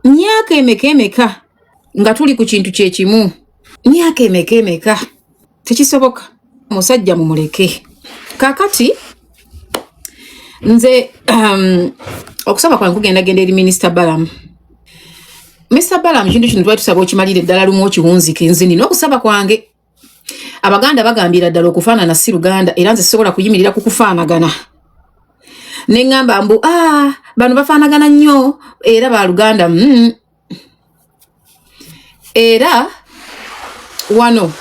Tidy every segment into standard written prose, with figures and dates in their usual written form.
myaka emeka nga tuli ku kintu kye kimu. Myaka emeka tekisoboka. Musajja mumuleke. Kakati nze okusaba kwange kugenda eri Minister Balaam. Mr. Balaam kintu kino twatusaba okimalire ddala lumu okiwunzike nze nina okusaba kwange. Abaganda bagambira ddala okufaanana si Luganda era nze sobola kuyimirira ku kufaanagana. Ne ngamba mbu bano bafaanagana nnyo era ba Luganda. Era wano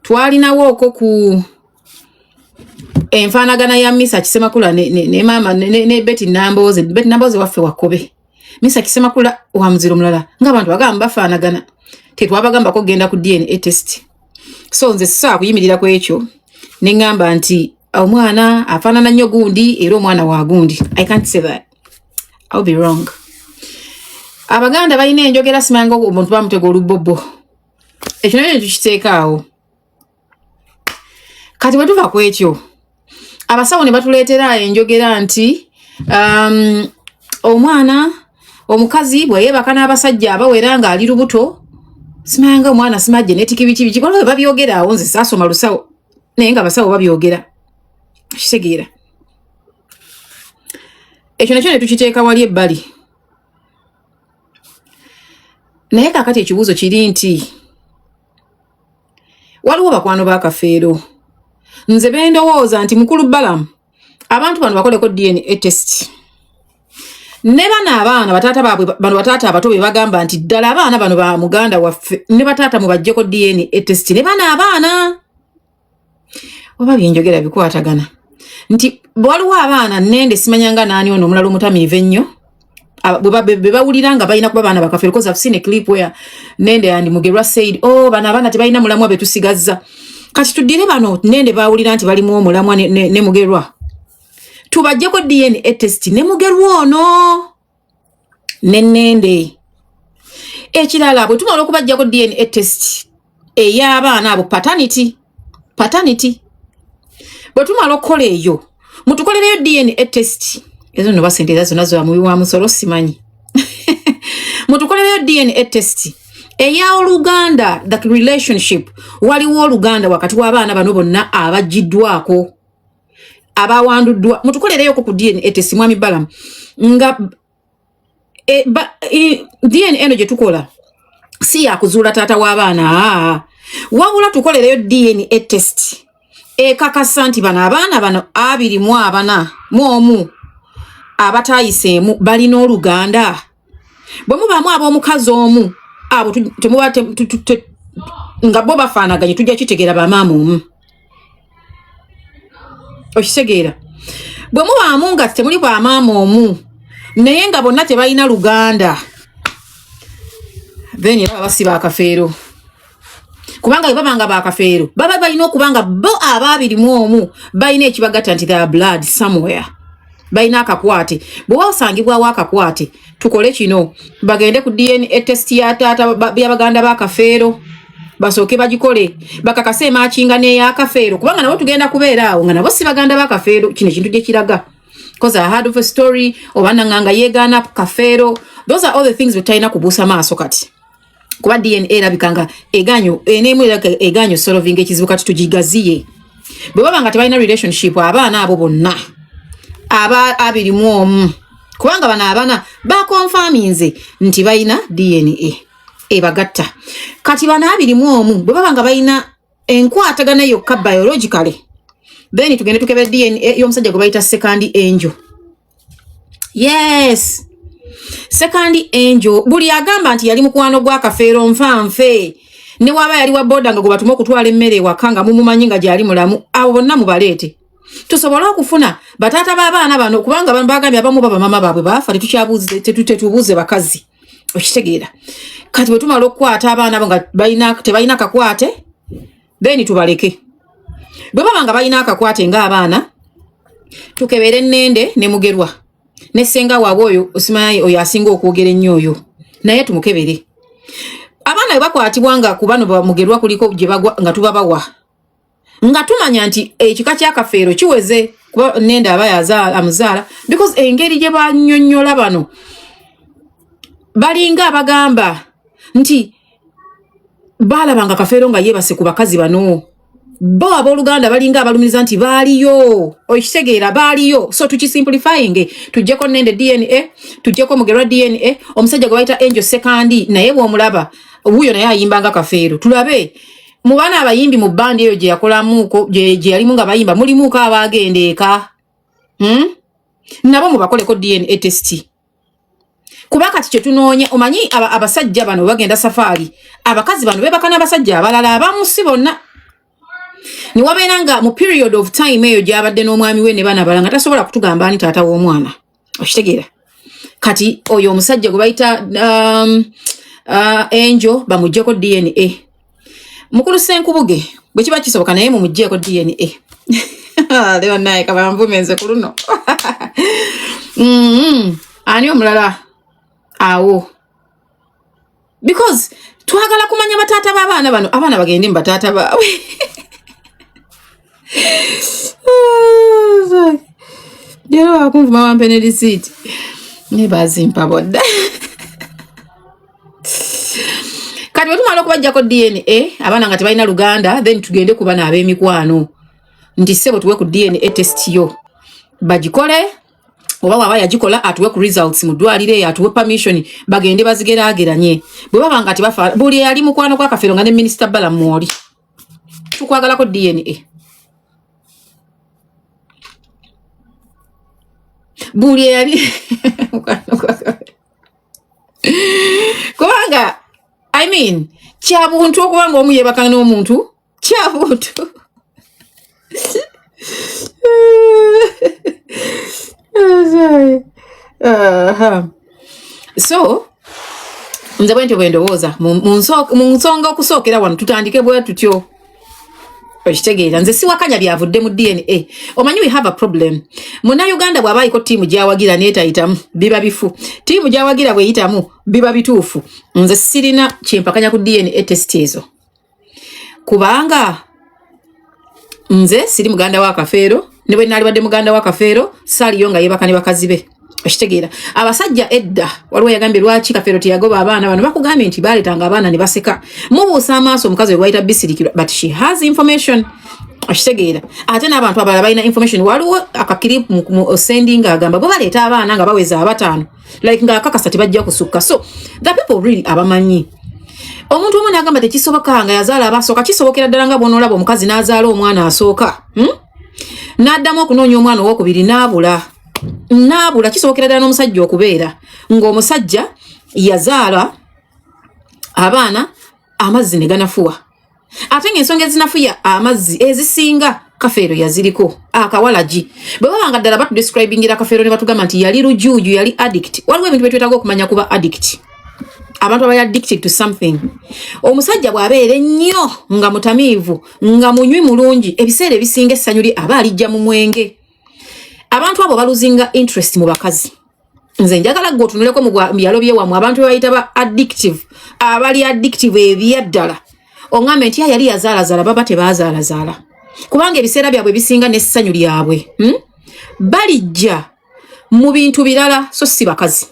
twalinawo oko ku enfaanagana ya Misa Kisemakula ne mama ne Betty Namboze. Betty Namboze waffe wakobe. Misa Kisemakula wa muziro mulala ng'abantu bagamba bafaanagana. Tetwabagamba ko genda ku DNA test. So nze sasa kuyimirira ku ekyo ne ngamba nti omwana afaanana nnyo gundi era omwana wa gundi. I can't say that. I'll be wrong. Abaganda balina enjogera simanga omuntu bamutega olubbobo. Ekyo nayo tukiteekaawo. Kati bwe tuva ku ekyo abasawo ne batuleetera enjogera nti omwana omukazi bwe yeebaka n'abasajja abawera nga ali lubuto simanga omwana sima genetic biki waliwo babyogera awo nze saasoma lusawo naye nga abasawo babyogera kitegeera. Ekyo nakyo ne tukiteeka wali ebbali. Naye kakati ekibuuzo kiri nti waliwo bakwano ba Kafeero. Nze bendowooza nti mukulu Balaam abantu bano bakoleko DNA test. Ne bana abaana bataata baabwe bano bataata abato be bagamba nti ddala abaana bano ba muganda waffe ne bataata mubajjeko DNA test ne bana abaana. Oba byenjogera bikwatagana. Nti waliwo abaana nnende simanyanga naani ono omulala omutamiive ennyo. Bwe bawulira nga balina kuba baana ba Kafeero because I've seen a clip where Nende and Mugerwa said, bana abaana tebalina mulamwa betusigazza. Kati tudire bano Nende bawulira nti balimu omulamwa ne Mugerwa. Tubajjeko DNA test ne Mugerwa ono ne Nende. Ekirala bwe tumala okubajjako DNA test ey'abaana abo paternity. Bwe tumala okukola eyo mutukolereyo DNA test. Ezo no basente zonna mubi wa musolo simanyi. Mutukolereyo DNA test eya Oluganda, the relationship waliwo Oluganda wakati w'abaana bano bonna abajiddwako abawanduddwa. Mutukolereyo ku DNA test mwami Balaam nga DNA eno gye tukola si ya kuzuula taata w'abaana wabula tukolereyo DNA test ekakasa nti bano abaana bano 24 abatayiseemu balina Oluganda. Bwe mubaamu ab'omukazi omu abo temuba nga bo bafaanaganye tujja kitegeera bamaama omu. Okitegeera. Bwe mubaamu nga temuli bamaama omu naye nga bonna tebalina Luganda then era basiba Akafeero. Kubanga babanga ba Kafeero baba balina okubanga bo ababirimu omu balina ekibagatta nti their blood somewhere. Baina akakwate bwe wasangibwa wakakwate tukole kino bagende ku DNA test ya taata by'Abaganda ba Kafeero basooke bagikole bakakase machinga ne ya Kafeero kubanga nabo tugenda kubeera awo nga nabo si Baganda ba Kafeero kino kintu gye kiraga because I heard of a story obana nganga yegana Kafeero. Those are all the things betaina kubusa maaso kati kuba DNA erabikanga eganyo enemu eganyo solving ekizibu kati tugigaziye bwe babanga tebalina relationship abaana abo bonna aba abirimu omu kubanga bana abana ba confirminze nti balina DNA ebagatta. Kati bana abirimu omu bwe babanga balina enkwatagana yokka biologically then tugende tukebe DNA y'omusajja gwe bayita second angel. Yes, second angel buli agamba nti yali mukwano gwa Kafeero nfanfe ne waba yali wa boda nga gwe batuma okutwala emmere wakanga mumumanyi nga gyali mulamu abo bonna mubaleete tusobola okufuna bataata b'abaana bano kubanga abantu bagambye abamu baba mama baabwe bafa tetubuuze bakazi. Okitegeera. Kati bwe tumala okukwata abaana abo nga tebalina kakwate then tubaleke. Bwe baba nga balina akakwate ng'abaana tukebere Nende ne Mugerwa ne ssenga waabwe oyo osimanyi oyo asinga okwogera ennyo oyo naye tumukebere. Abaana bwe bakwatibwa nga ku bano Mugerwa kuliko gye bagwa nga tubabawa nga tumanya nti ekika kya Kafeero kiweze kuba Nende aba yazaala amuzaala because engeri gye bannyonnyola bano balinga abagamba nti balabanga Kafeero nga yebase ku bakazi bano bo abooluganda balinga abalumiriza nti baaliyo okitegeera baaliyo so tukisimplifying tujjeko nende DNA tujjeko Mugerwa DNA omusajja gwe bayita Angel Sekandi naye bw'omulaba wuyo naye ayimbanga Kafeero tulabe mu bana abayimbi mu bandi eyo gye yakolamuko gye yalimu nga bayimba mulimuko abagendeeka nabo mubakoleko DNA test kuba kati kye tunoonya omanyi abasajja bano bagenda safari abakazi bano bebaka n'abasajja abalala abamusi bonna ni wabeera nga mu period of time eyo gyabadde n'omwami we ne bana balanga tasobola kutugamba ani taata w'omwana okitegeera kati oyo omusajja gwe bayita Angel bamuggyeko DNA mukulu Senkubuge bwe kiba kisoboka naye mumuggyeko DNA leo naye kabamvumenze ku luno ani omulala awo because twagala kumanya bataata b'abaana bano abaana bagende mu bataata baabwe Dero akumvuma wampene receipt ne bazimpa bodda kati wetumala okubajjako DNA abaana nga tebalina luganda then tugende ku bana ab'emikwano nti ssebo tuwe ku DNA test yo bagikole oba waba yagikola atuwe ku results mu ddwaliro atuwe permission bagende bazigeraageranye bwe baba nga tebafa buli yali mukwano kwa Kafeero nga ne Minister Bala Mwoli tukwagalako DNA buli yali kubanga I mean kyabuntu okubanga omu yebaka n'omuntu kyabuntu so nze bwentyo bwe ndowooza mu nsonga okusookera wano tutandike bwe tutyo okitegeera nze siwakanya byavudde mu DNA omanyi we have a problem Munnayuganda bw'abaayiko ttiimu gy'awagira neetayitamu biba bifu ttiimu gy'awagira bw'eyitamu biba bituufu nze sirina kyempakanya ku DNA test ezo kubanga nze siri muganda wa Kafeero ne bwe nali badde muganda wa Kafeero saaliyo nga yebaka ne bakazi be okitegeera abasajja edda waliwo yagambye lwaki Kafeero teyagoba abaana bano bakugambye nti baaleetanga abaana ne baseka mubuusa amaaso omukazi we gwayita bisirikirwa but she has information okitegeera ate n'abantu abalala balina information waliwo akakiri mu sending agamba bwe baleeta abaana nga baweza abataano like nga akakasa tebajja kusukka so the people really abamanyi omuntu omu n'agamba tekisoboka nga yazaala abasooka kisobokera ddala nga bw'onoolaba omukazi n'azaala omwana asooka n'addamu okunoonya omwana owokubiri n'abula kisobokera ddala n'omusajja okubeera ng'omusajja yazaala abaana amazzi ne ganafuwa ate ng'ensonga ezinafuya amazzi ezisinga Kafeero yaziriko akawalagi bwe babanga ddala batudescribingira Kafeero ne batugamba nti yali lujuuju yali addict waliwo ebintu byetwetaaga okumanya kuba addict abantu abali addicted to something omusajja bw'abeera ennyo nga mutamiivu nga munywi mulungi ebiseera ebisinga essanyu lye aba alijja mu mwenge abantu abo baluzinga interest mu bakazi nze njagala gwe otunuleko mu byalo by'ewammwe abantu be bayita ba addictive abali addictive ebyaddala oŋŋambe nti yali yazaalazaala baba tebaazaalazaala kubanga ebiseera byabwe bisinga n'essanyu lyabwe balijja mu bintu birala so si bakazi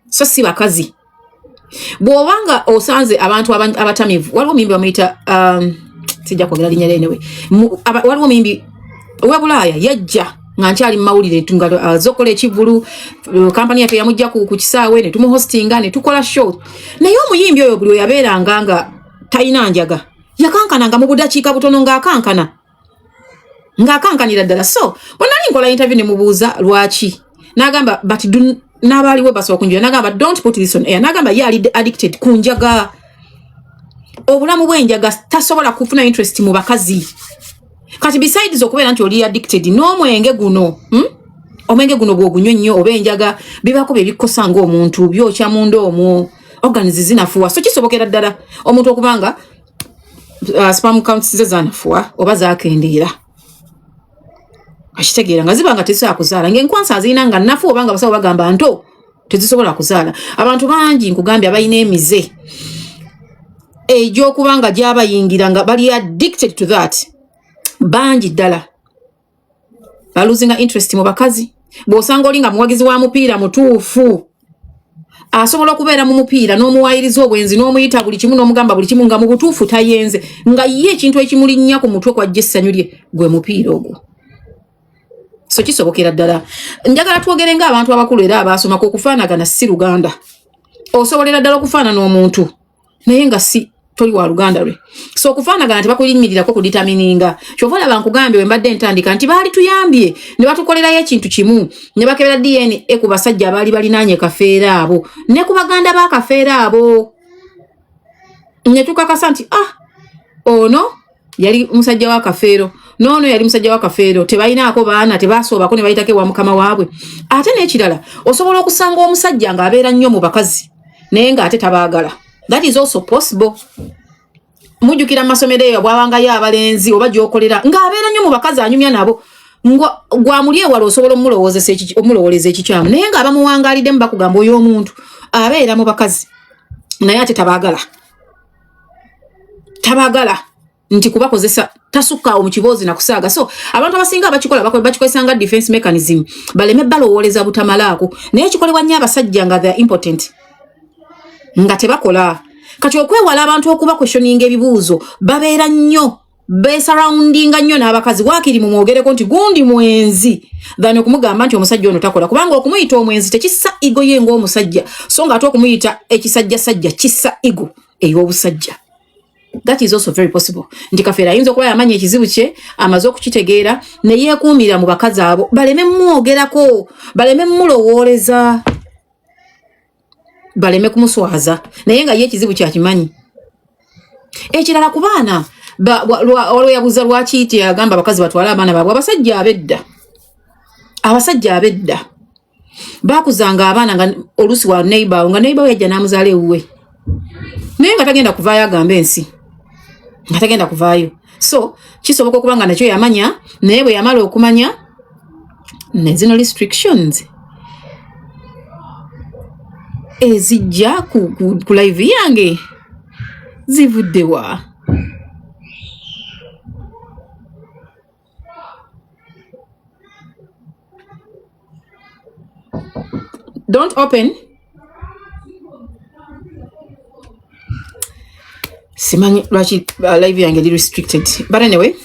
so si bakazi bw'obanga osanze abantu abatamivu waliwo muyimbi bamuyita sijja kwogera linnya lyenewe waliwo muyimbi ow'Ebulaaya yajja nga nkyali mu mawulire nga azokola ekivulu kampani yaffe yamujja ku kisaawe ne tumuhostinga ne tukola show naye omuyimbi oyo buli yabeeranga nga talina njaga yakankananga mu budakiika butono ng'akankanira ddala so bwe nali nkola interview ne mubuuza lwaki n'agamba but n'abaaliwo basobola kunjula n'agamba don't put this on air n'agamba ye ali addicted ku njaga obulamu bw'enjaga tasobola kufuna interest mu bakazi kati besides okubeera nti oli addicted n'omwenge guno omwenge guno bw'ogunywa ennyo oba enjaga bibako bye bikkosa ng'omuntu byokya munda omwo organs zinafuwa so kisobokera ddala omuntu okubanga sperm counts ze zanafuwa oba zakendeera akitegeera nga ziba nga tezisobola kuzaala ng'enkwansa azirina nga nnafu oba nga basawo bagamba nto tezisobola kuzaala abantu bangi nkugambye abalina emize egy'okuba nga gy'abayingira nga bali addicted to that bangi ddala baluzinga interest mu bakazi bw'osanga oli nga muwagizi wa mupiira mutuufu asobola okubeera mu mupiira n'omuwayiriza obwenzi n'omuyita buli kimu n'omugamba buli kimu nga mu butuufu tayenze nga ye ekintu ekimulinnya ku mutwe kwa essanyu lye gwe mupiira ogwo. So kisobokera ddala. Njagala twogere ng'abantu abakulu era abaasomako okufaanagana si Luganda. Osobolera ddala okufaanana omuntu naye nga si toli wa Luganda lwe. So okufaanagana tebakulinnyirirako kuditamininga. Kyova olaba nkugambye we mbadde ntandika nti baali tuyambye ne batukolerayo ekintu kimu ne bakebera DNA ku basajja abaali balinaanye Kafeero abo ne ku baganda ba Kafeero abo. Ne tukakasa nti ono yali musajja wa Kafeero. Nono yali musajja wa Kafeero tebalinaako baana tebasoobako ne bayitake wa mukama waabwe. Ate n'ekirala osobola okusanga omusajja ng'abeera nnyo mu bakazi naye ng'ate tabaagala. That is also possible. Mujjukira masomero eyo bwawangayo abalenzi oba gy'okolera ng'abeera nnyo mu bakazi anyumya nabo gwamuli ewala osobola omulowoleza ekikyamu naye ng'abamuwangaalidde bakugamba oyo omuntu abeera mu bakazi naye ate tabaagala nti kubakozesa tasukaawo mu kiboozi na kusaaga. So abantu abasinga abakikola bakikozesa nga defense mechanism baleme balowoleza butamalaako naye kikolebwa nnyo abasajja nga they are important nga tebakola. Kati okwewala abantu okuba questioning ebibuuzo babeera nnyo besurroundinga nnyo n'abakazi waakiri mu mwogereko nti gundi mwenzi than okumugamba nti omusajja ono takola kubanga okumuyita omwenzi tekissa igo ye ng'omusajja so nga ate okumuyita ekisajjasajja kissa igo ey'obusajja. That is also very possible. Nti Kafeero ayinza okuba yamanya ekizibu kye amaze okukitegeera ne yeekuumira mu bakazi abo baleme mwogerako baleme mulowoleza baleme kumuswaza naye nga ye ekizibu kyakimanyi. Ekirala ku baana waliwo yabuuza lwaki ti agamba abakazi batwale abaana baabwe. Abasajja abedda baakuzanga abaana nga oluusi wa neighbor nga neighbor yajja n'amuzaala ewuwe naye nga tagenda kuvaayo agamba ensi nga tagenda kuvaayo. So kisoboka okuba nga nakyo yamanya naye bwe yamala okumanya ne zino restrictions ezijja ku live yange zivuddewa. Don't open. Simanyi lwaki live yange li restricted. But anyway,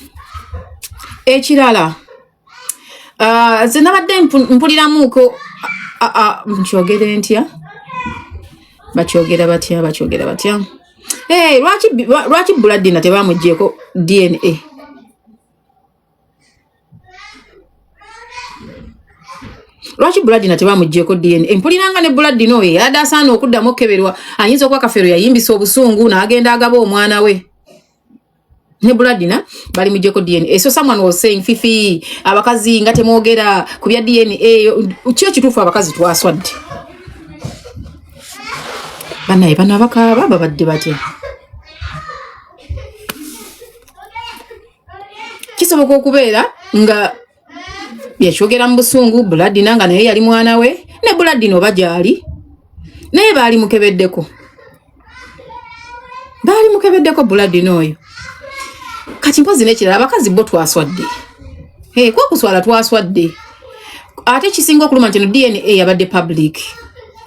ekirala zinabadde mpuliramuko nkyogere ntya bakyogera batya lwaki Buladina tebamuggyeko DNA. Lwaki Buladina tebamuggyeko DNA? Mpuliranga ne Buladina oyo yadde asaana okuddamu okkeberwa ayinza okuba Kafeero yayimbisa obusungu n'agenda agaba omwana we. Ne Buladina bali muggyeko DNA. So someone was saying Fifi abakazi nga temwogera ku bya DNA kyo kituufu abakazi twaswadde. Banaye bano abakaaba babadde batya? Kisoboka okubeera nga yakyogera mu busungu Buladina nga naye yali mwana we ne Buladina oba gyali naye baali mukebeddeko Buladina oyo. Kati mpozi n'ekirala abakazi bo twaswadde kwokuswala twaswadde ate kisinga okuluma nti no DNA yabadde public.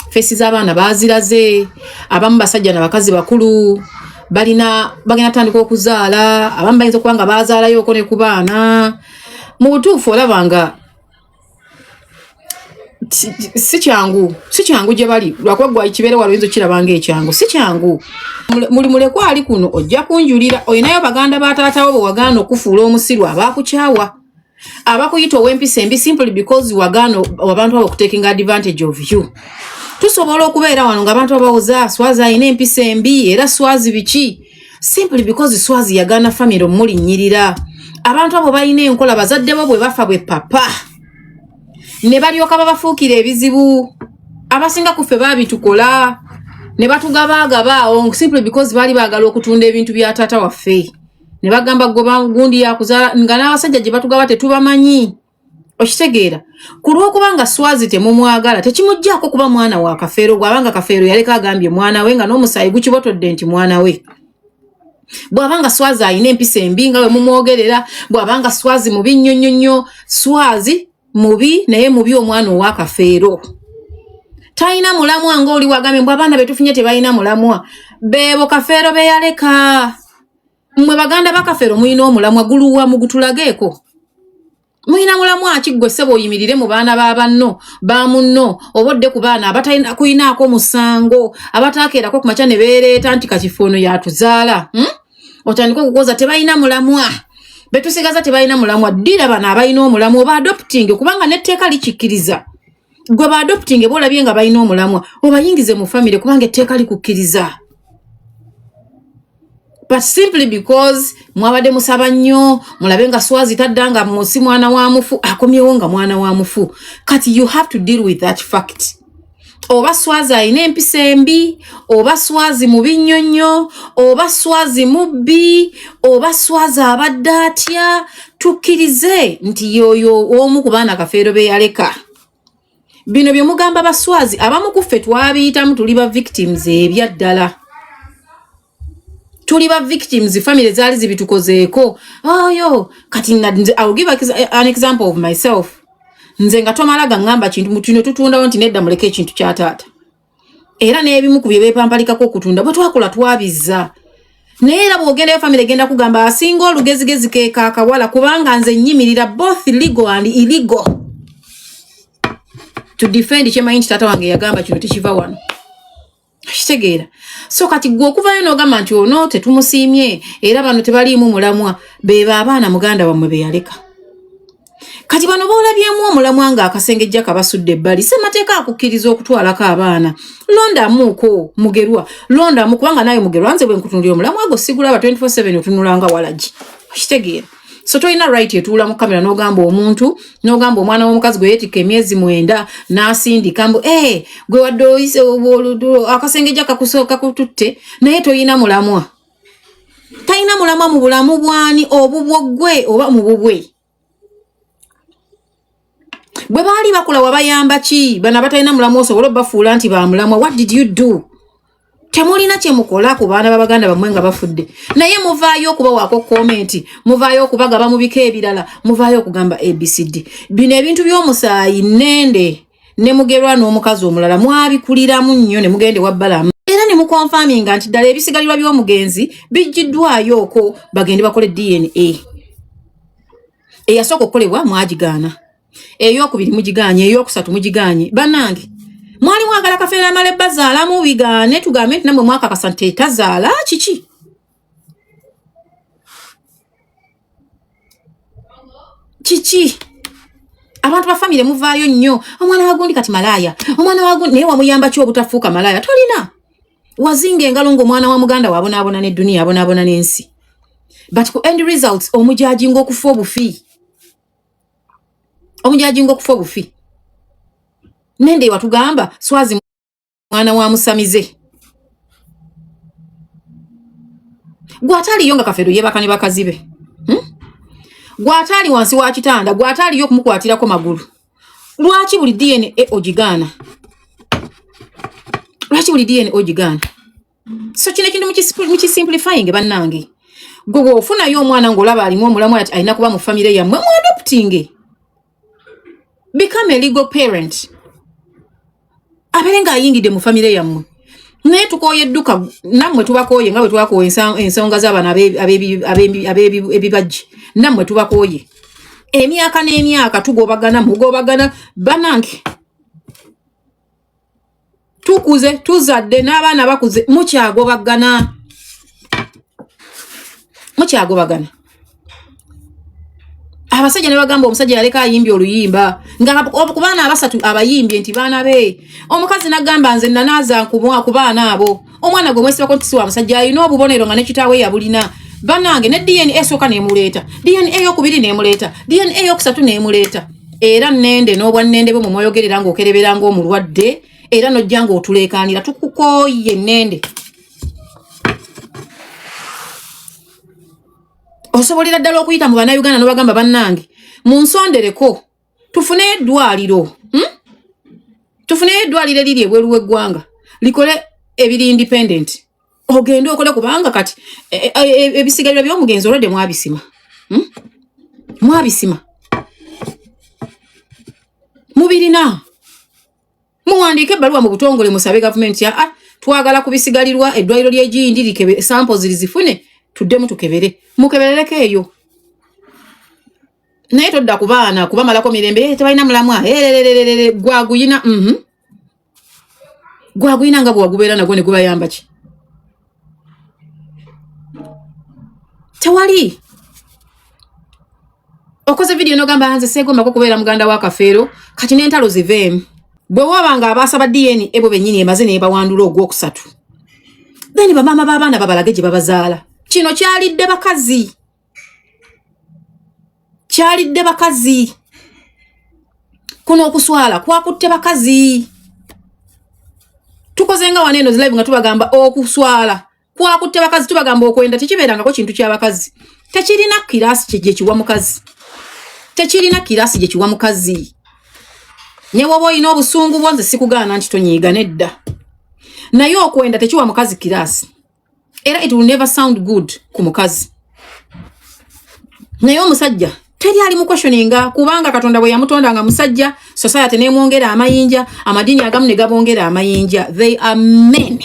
Fesi z'abaana baziraze abamu basajja na bakazi bakulu bagenda tandika okuzaala abamu bayinza okuba nga bazaalayooko ne ku baana. Mu butuufu olabanga si kyangu gye bali lwakuba gwa kibeere wala oyinza okirabanga ekyangu si kyangu. Muli mulekwa ali kuno ojja kunjulira oyinayo baganda bataatawo bwe wagaana okufuula omusiru abaakukyawa abakuyita ow'empisa embi simply because wagaana abantu abo taking advantage of you. Tusobola okubeera wano ng'abantu abawoza Swazi ayina empisa embi era Swazi biki simply because Swazi yagaana family omulinnyirira. Abantu abo balina enkola bazadde bo bwe bafa bwe papa ne balyoka babafuukira ebizibu abasinga ku ffe baabitukola ne batugabaagabaawo simply because baali baagala okutunda ebintu bya taata waffe ne bagamba gundi yakuzaala nga n'abasajja gye batugaba tetubamanyi. Okitegeera ku lw'okubanga Swazi temumwagala tekimuggyako kuba mwana wa Kafeero bw'abanga Kafeero yaleka agambye mwana we nga n'omusaayi gukibotodde nti mwana we. Bw'abanga Swazi ayina empisa embi nga we mumwogerera bw'abanga Swazi mubi nnyo Swazi mubi naye mubi omwana owa Kafeero. Taina mulamwa ngoli wagame mbwa bana betufinye tebalina mulamwa bebo kafero be yaleka mwe baganda bakafero muino omulamwa guluwa mugutulageeko muina mulamwa akigwe sebo yimirire mu baana babanno bamunno obodde ku baana abatalina kuyinaako musango abatakeerako ku macha ne beereeta nti kakifono yatuzaala otandika okukoza tebalina mulamwa betusigaza tebalina mulamwa ddira bana abalina omulamwa oba adopting kubanga netteeka likikkiriza gwe ba adopting bolabye nga balina omulamwa obayingize mu family kubanga etteeka likukkiriza. But simply because mwabade musaba nnyo mulabe nga Swazi taddanga musi mwana wa mufu akomyewo nga mwana wa mufu kati you have to deal with that fact. Oba Swazi ayina empisa embi oba Swazi mubi nnyonnyo oba Swazi mubbi oba Swazi abadde atya tukkirize nti yoyo omu ku baana kafeero be yaleka. Bino bye mugamba baswazi abamu kuffe twabiyitamu tuli ba victims ebyaddala. Tuli ba victims family zaali zibitukozeeko. Yo kati I'll give an example of myself. Nze nga tomalaga ngamba kintu mutino tutundawo nti nedda muleke ekintu kya taata. Era n'ebimu ku bye beepampalikako okutunda bwe twakola twabizza. Naye era bw'ogenda family genda kugamba asinga olugezigezi ke kaakawala kubanga nze nnyimirira both legal and illegal. To defend chema inchi tata wange yagamba kino tekiva wano. Kitegeera. So kati gwe okuvayo n'ogamba nti ono tetumusiimye era bano tebaliimu mulamwa beba abaana muganda wamwe be yaleka. Kati bano boolabyemu omulamwa nga akasengejja kabasudde ebbali ssemateeka akukkiriza okutwalako abaana. Londamuuko mugerwa. Londamu kubanga naye mugerwa nze bwe nkutundira omulamwa gwo sigulaba 24/7 otunulanga walagi. Kitegeera. So toina right yetuula mu kamera n'ogamba omuntu n'ogamba omwana w'omukazi gwe yeetikka emyezi 9 n'asindika mbu gwe wadde oyise akasengejja kakusooka kututte naye toyina mulamwa. Tayina mulamwa mu bulamu bwani obubwo gwe oba mu bubwe. Bwe baali bakula wabayamba ki bana batalina mulamwa osobola obbafuula nti ba mulamwa. What did you do? Temulina kye mukola ku baana babaganda bamwe nga bafudde. Naye muvaayo okuba wako comment, muvaayo okubagaba mu bika ebirala, muvaayo okugamba ABCD. Bino ebintu by'omusaayi nende ne mugerwa n'omukazi omulala mwabikuliramu nnyo ne mugende wabbalamu. Era ne mukonfaminga nti ddala ebisigalirwa by'omugenzi bijjiddwayo oko bagende bakole DNA. Eyasooka okukolebwa mwagigaana. Ey'okubiri mugiganye, ey'okusatu mugiganye. Bannange mwali mwagala kafeera male bazaala mu bigaane tugambe nti namwe mwaka kasante tazaala kiki? Kiki? Abantu ba family muvaayo nnyo. Omwana wagundi kati malaya. Omwana wagundi naye wamuyamba ki obutafuuka malaya? Tolina. Wazinga engalo ng'omwana wa muganda wabonaabona ne dunia abonaabona n'ensi. But ku end results omujajinga okufa obufi. Omujajinga okufa obufi. Nende watugamba Swazi mwana wa musamize. Gwatali yonga kafeero yebaka ne bakazibe. Gwatali wansi wa kitanda, gwatali yo kumukwatirako magulu. Lwaki buli DNA ogigaana? Lwaki buli DNA ogigaana? So kino kintu mukisimplifying bannange. Gwe ofuna yo omwana ngolaba alimu omulamwa ati alina kuba mu family yammwe mu adopting. Become a legal parent. Aberenga ayingide mu family yammwe. Naye tukoye edduka nammwe tubakoye nga bwe twakoye ensonga z'abaana abebibajje. Nammwe tubakoye. Emyaka n'emyaka tugobagana mugobagana banange. Tukuze tuzadde n'abaana bakuze mukyagobagana. Mukyagobagana. Abasajja ne bagamba omusajja yaleka ayimbye oluyimba nga ku baana abasatu abayimbye nti baana be. Omukazi nagamba nze nanaaza ku baana abo. Omwana gwe mwesiba ko nti si wa musajja alina obubonero nga ne kitaawe yabulina. Bannange ne DNA esooka n'emuleeta. DNA ey'okubiri n'emuleeta. DNA ey'okusatu n'emuleeta. Era nnende n'obwannende bwe mu mwoyogerera ng'okerebera ng'omulwadde. Era n'ojja ng'otuleekaanira tukukooye nnende. Osobolera ddala okuyita mu bannayuganda n'obagamba bannange munsondereko tufune eddwaliro tufune eddwaliro eriri ebweru w'eggwanga likole ebiri independent ogende okole kubanga kati ebisigaliro by'omugenzi olwadde mwabisima mwabisima mubirina muwandiike ebbaluwa mu butongole musabe gavumenti ya twagala kubisigalirwa eddwaliro ly'Egindi likebe samples zifune tuddemu tukebere mukeberereko eyo naye todda ku baana kubamalako mirembe tebalina mulamwa gwaguyina gwaguyina nga bwagubeera nagwo ne gubayamba ki tewali okoze video nogamba nze seegomba kubeera muganda wa Kafeero kati n'entalo ziveemu bwe wabanga abasaba DNA ebo bennyini emaze n'ebawandula ogwokusatu then bamaama b'abaana babalage gye babazaala kino kyalidde bakazi kuno okuswala kwakutte bakazi tukozenga waneeno zilive nga tubagamba okuswala kwakutte bakazi tubagamba okwenda tekibeerangako kintu ky'abakazi tekirina kirasi gye kiwa mukazi ne woba olina obusungu bwonze sikugaana nti tonyiiga nedda naye okwenda tekiwa mukazi kirasi era it will never sound good ku mukazi naye omusajja teri ali mu questioninga kubanga Katonda bwe yamutonda nga musajja society n'emwongera amayinja amadini agamu ne gabongera amayinja they are men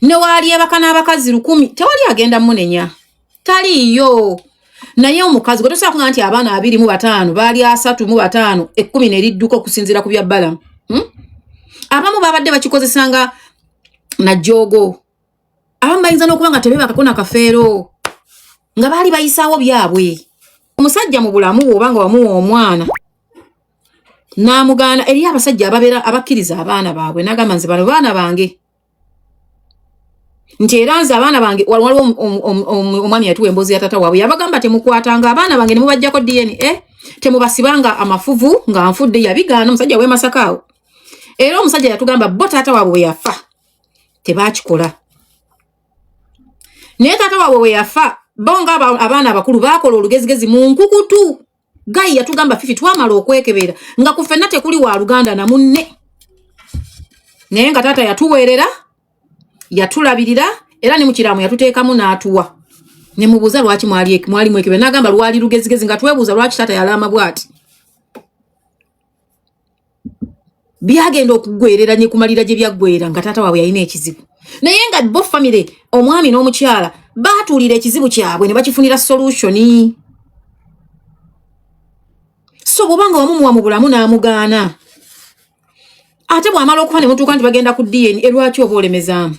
ne wali abaka n'abakazi 100 tewali agenda munenya taliyo naye omukazi gwe tosobola kuŋŋamba nti abaana 25 baali 35 10 ne lidduka okusinziira ku bya Balamu abamu babadde bakikozesanga na jogo abamu bayinza n'okuba nga tebebakako na Kafeero nga baali bayisaawo byabwe omusajja mu bulamu bw'obanga wamuwa omwana n'amugaana eri abasajja abakkiriza abaana baabwe n'agamba nze bano baana bange nti era nze abaana bange waliwo omwami yatuwa emboozi ya tata waabwe yabagamba temukwatanga abaana bange ne mubajjako DNA temubasibanga amafuvu nga nfudde yabigaana omusajja w'e Masakaawo era omusajja yatugamba bo taata waabwe bwe yafa tebaakikola naye taata waabwe bwe yafa bonga abaana abakulu baakola olugezigezi mu nkukutu gayi yatugamba fifi twamala okwekebera nga ku ffenna tekuli wa Luganda na munne naye nga taata yatuweerera yatulabirira era ne mu kiraamu yatuteekamu n'atuwa ne mubuuza lwaki mwali mwekebera n'agamba lwali lugezigezi nga twebuuza lwaki taata yalaama bw'ati byagenda okugwerera ne kumalira gye byaggwera nga taata waabwe yalina ekizibu naye nga bo family omwami n'omukyala baatuulira ekizibu kyabwe ne bakifunira solutioni so bw'obanga wamumuwa mu bulamu n'amugaana ate bw'amala okufa ne mutuuka nti bagenda ku DNA lwaki oba olemezaamu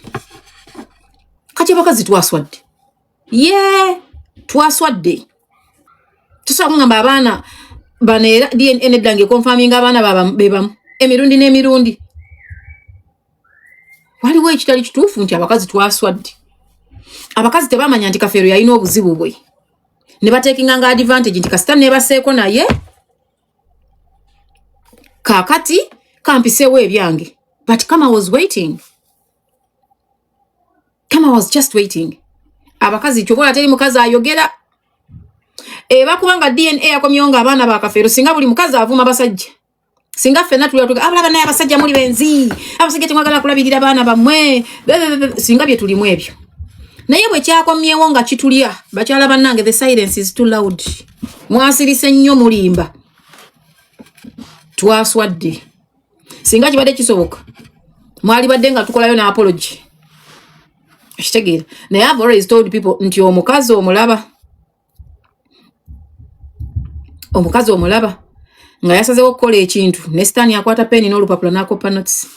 kati abakazi twaswadde twaswadde tusobola kungamba abaana bano era DNA neddange konfaminga abaana bebamu emirundi n'emirundi waliwo ekitali kituufu nti abakazi twaswadde abakazi tebamanya nti Kafeero yalina obuzibu bwe ne bateekinganga advantage nti kasita nebaseeko naye kaakati kampiseewo ebyange but Kama was waiting. Kama was just waiting. Abakazi chobola teri mukazi ayogera bakubanga DNA yakomyonga abaana ba Kafeero singa buli mukazi avuma basajja singa ffenna tulatuka abalaba naye abasajja muli benzi abasajja temwagala kulabirira abaana bamwe singa bye tulimu ebyo naye bwe kyakomyewo nga kitulya bakyala bannange the silence is too loud mwasirise nnyo mulimba twaswadde singa kibadde kisoboka mwali badde nga tukolayo na apology kitegeera naye I've always told people nti omukazi omulaba nga yasazeewo okukola ekintu ne sitaani akwata peni n'olupapula n'akoppa notes